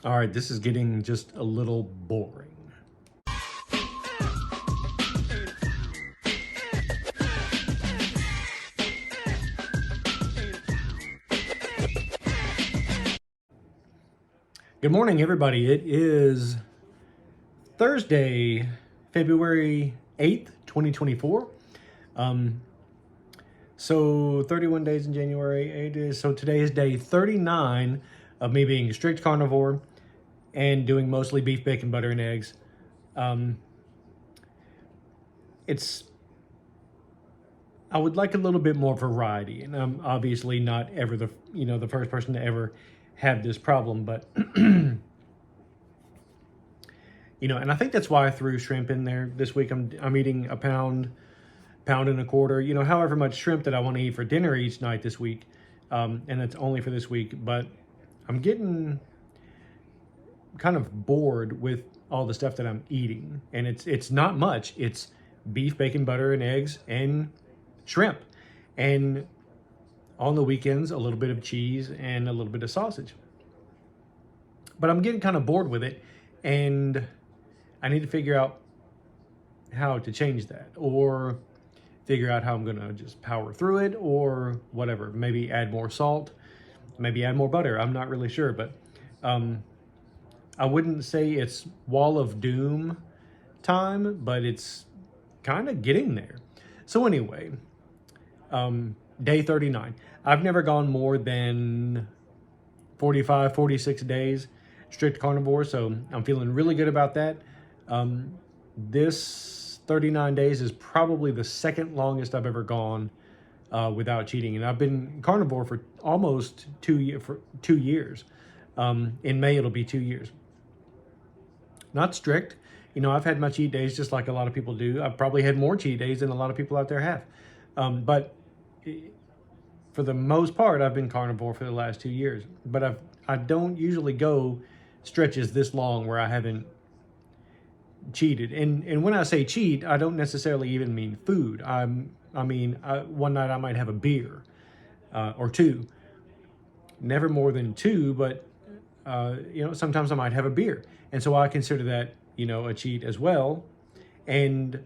All right, this is getting just a little boring. Good morning, everybody. It is Thursday, February 8th, 2024. So 31 days in January, 8 days. So today is day 39 of me being a strict carnivore and doing mostly beef, bacon, butter, and eggs. I would like a little bit more variety, and I'm obviously not ever the first person to ever have this problem, but and I think that's why I threw shrimp in there this week. I'm eating a pound and a quarter, however much shrimp that I want to eat for dinner each night this week, and it's only for this week. But I'm getting kind of bored with all the stuff that I'm eating, and it's not much. It's beef, bacon, butter, and eggs, and shrimp, and on the weekends a little bit of cheese and a little bit of sausage. But I'm getting kind of bored with it, and I need to figure out how to change that, or figure out how I'm gonna just power through it, or whatever. Maybe add more salt, maybe add more butter. I'm not really sure, but I wouldn't say it's wall of doom time, but it's kind of getting there. So anyway, day 39. I've never gone more than 45, 46 days strict carnivore, so I'm feeling really good about that. This 39 days is probably the second longest I've ever gone without cheating, and I've been carnivore for almost 2 years. In May, it'll be 2 years. Not strict. I've had my cheat days just like a lot of people do. I've probably had more cheat days than a lot of people out there have. But for the most part, I've been carnivore for the last 2 years. But I don't usually go stretches this long where I haven't cheated. And when I say cheat, I don't necessarily even mean food. One night I might have a beer or two. Never more than two, but sometimes I might have a beer. And so I consider that, a cheat as well. And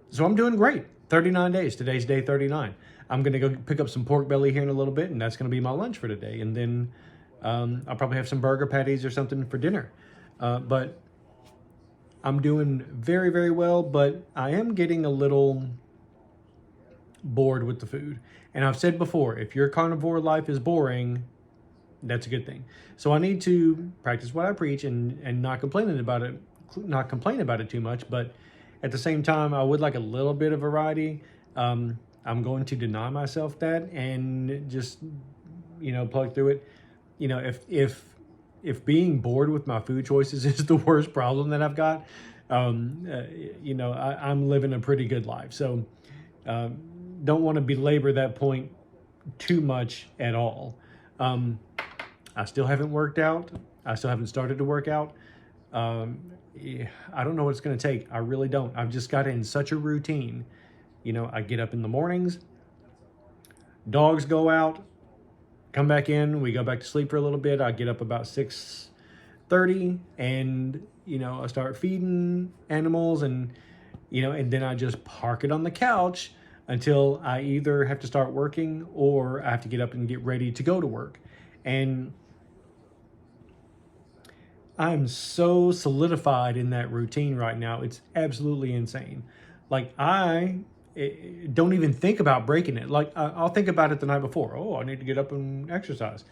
so I'm doing great. 39 days. Today's day 39. I'm going to go pick up some pork belly here in a little bit, and that's going to be my lunch for today. And then I'll probably have some burger patties or something for dinner. But I'm doing very, very well, but I am getting a little bored with the food. And I've said before, if your carnivore life is boring, that's a good thing. So I need to practice what I preach and not complain about it too much. But at the same time, I would like a little bit of variety. I'm going to deny myself that and just, plug through it. If being bored with my food choices is the worst problem that I've got, I'm living a pretty good life. So don't want to belabor that point too much at all. I still haven't worked out. I still haven't started to work out. I don't know what it's going to take. I really don't. I've just got in such a routine. I get up in the mornings, dogs go out, come back in, we go back to sleep for a little bit. I get up about 6:30 and, I start feeding animals and then I just park it on the couch until I either have to start working or I have to get up and get ready to go to work. And I'm so solidified in that routine right now. It's absolutely insane. Like I don't even think about breaking it. Like I'll think about it the night before. Oh, I need to get up and exercise.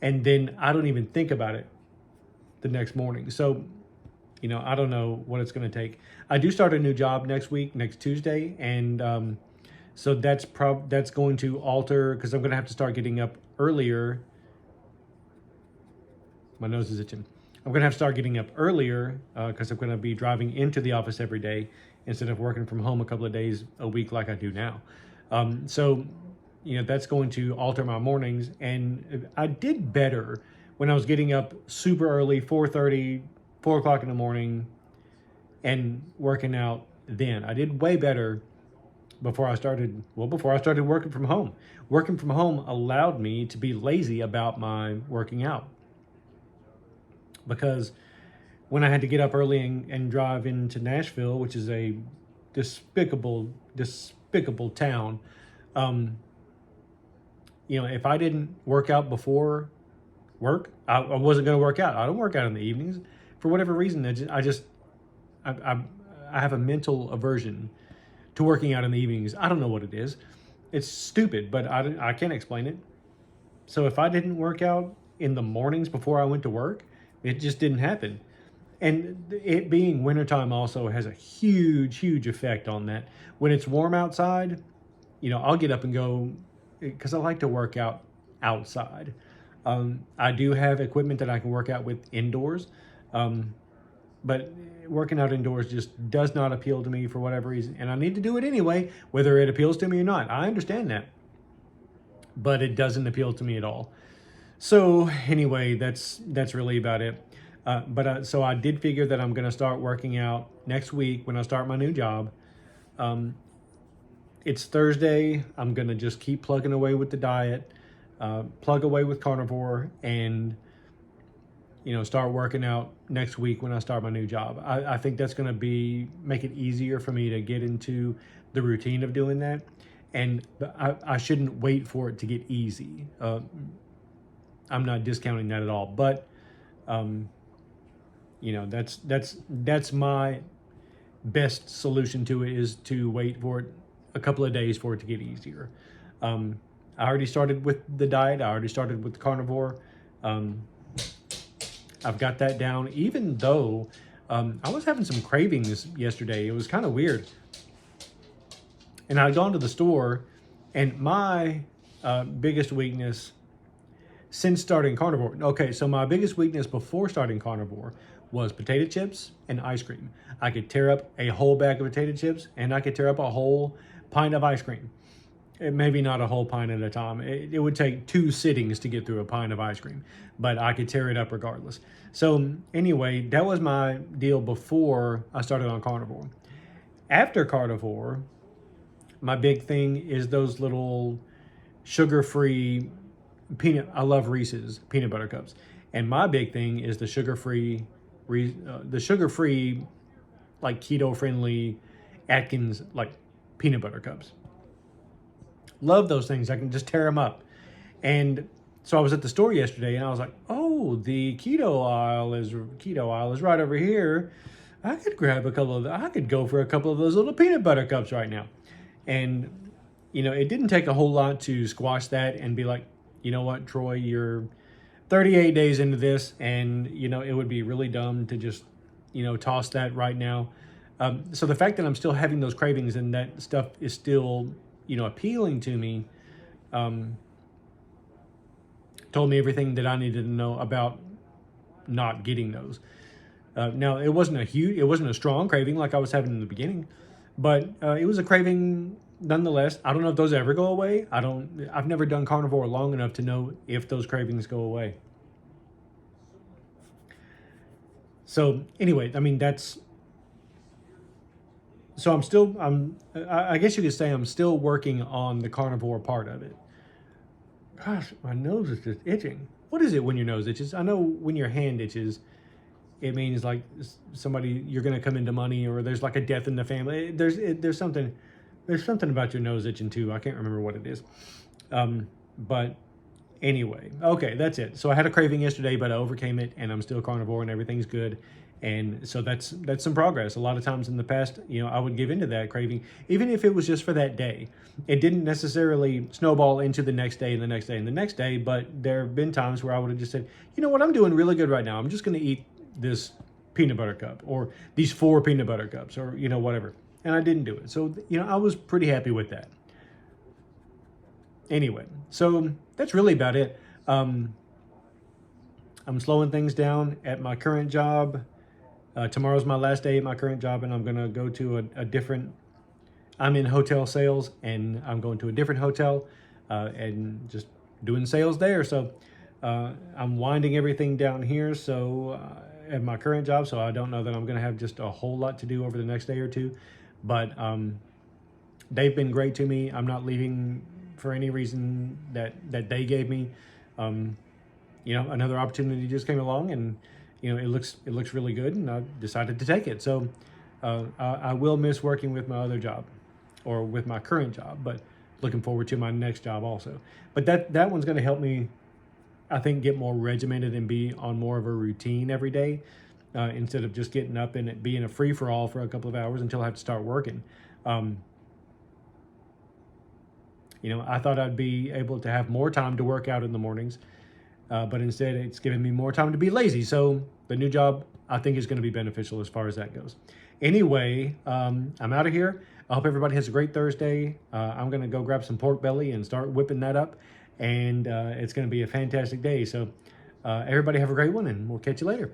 And then I don't even think about it the next morning. So, I don't know what it's going to take. I do start a new job next Tuesday. And so that's going to alter because I'm going to have to start getting up earlier. My nose is itching. I'm going to have to start getting up earlier because I'm going to be driving into the office every day instead of working from home a couple of days a week like I do now. So that's going to alter my mornings. And I did better when I was getting up super early, 4:30, 4 o'clock in the morning, and working out then. I did way better before I started working from home. Working from home allowed me to be lazy about my working out. because when I had to get up early and drive into Nashville, which is a despicable town, um, if I didn't work out before work, I wasn't going to work out. I don't work out in the evenings for whatever reason. I I have a mental aversion to working out in the evenings. I don't know what it is. It's stupid, but I can't explain it. So if I didn't work out in the mornings before I went to work, it just didn't happen. And it being wintertime also has a huge effect on that. When it's warm outside, I'll get up and go because I like to work out outside. I do have equipment that I can work out with indoors, but working out indoors just does not appeal to me for whatever reason. And I need to do it anyway, whether it appeals to me or not. I understand that, but it doesn't appeal to me at all. So anyway, that's really about it. So I did figure that I'm going to start working out next week when I start my new job. It's Thursday. I'm going to just keep plugging away with the diet, plug away with Carnivore, and start working out next week when I start my new job. I think that's going to make it easier for me to get into the routine of doing that. And I shouldn't wait for it to get easy. I'm not discounting that at all, but that's my best solution to it, is to wait for it a couple of days for it to get easier. I already started with the diet. I already started with the Carnivore. I've got that down, even though I was having some cravings yesterday. It was kind of weird. And I'd gone to the store, and my biggest weakness since starting Carnivore. Okay, so my biggest weakness before starting Carnivore was potato chips and ice cream. I could tear up a whole bag of potato chips, and I could tear up a whole pint of ice cream. Maybe not a whole pint at a time. It would take 2 sittings to get through a pint of ice cream, but I could tear it up regardless. So anyway, that was my deal before I started on Carnivore. After Carnivore, my big thing is those little sugar-free I love Reese's peanut butter cups, and my big thing is the sugar-free, like keto-friendly Atkins like peanut butter cups. Love those things. I can just tear them up. And so I was at the store yesterday, and I was like, "Oh, the keto aisle is right over here. I could grab I could go for a couple of those little peanut butter cups right now." And it didn't take a whole lot to squash that and be like, you know what, Troy, you're 38 days into this, and it would be really dumb to just toss that right now. So the fact that I'm still having those cravings and that stuff is still appealing to me, told me everything that I needed to know about not getting those. Now it wasn't a strong craving like I was having in the beginning, but it was a craving nonetheless. I don't know if those ever go away. I've never done Carnivore long enough to know if those cravings go away. So anyway, I mean, I guess you could say I'm still working on the Carnivore part of it. Gosh, my nose is just itching. What is it when your nose itches? I know when your hand itches, it means like you're going to come into money, or there's like a death in the family. There's something about your nose itching too. I can't remember what it is. But anyway, okay, that's it. So I had a craving yesterday, but I overcame it, and I'm still Carnivore, and everything's good. And so that's some progress. A lot of times in the past, I would give into that craving, even if it was just for that day. It didn't necessarily snowball into the next day and the next day and the next day, but there have been times where I would have just said, you know what, I'm doing really good right now. I'm just going to eat this peanut butter cup, or these 4 peanut butter cups, or whatever. And I didn't do it. So I was pretty happy with that. Anyway, so that's really about it. I'm slowing things down at my current job. Tomorrow's my last day at my current job, and I'm going to go to a different, I'm in hotel sales, and I'm going to a different hotel and just doing sales there. So I'm winding everything down here at my current job, so I don't know that I'm going to have just a whole lot to do over the next day or two. But they've been great to me. I'm not leaving for any reason that they gave me. Another opportunity just came along, and it looks really good, and I decided to take it. So I will miss working with my other job, or with my current job, but looking forward to my next job also. But that one's going to help me, I think, get more regimented and be on more of a routine every day, instead of just getting up and it being a free for all for a couple of hours until I have to start working. I thought I'd be able to have more time to work out in the mornings, but instead it's giving me more time to be lazy. So the new job, I think, is going to be beneficial as far as that goes. Anyway, I'm out of here. I hope everybody has a great Thursday. I'm going to go grab some pork belly and start whipping that up, and it's going to be a fantastic day. So everybody have a great one, and we'll catch you later.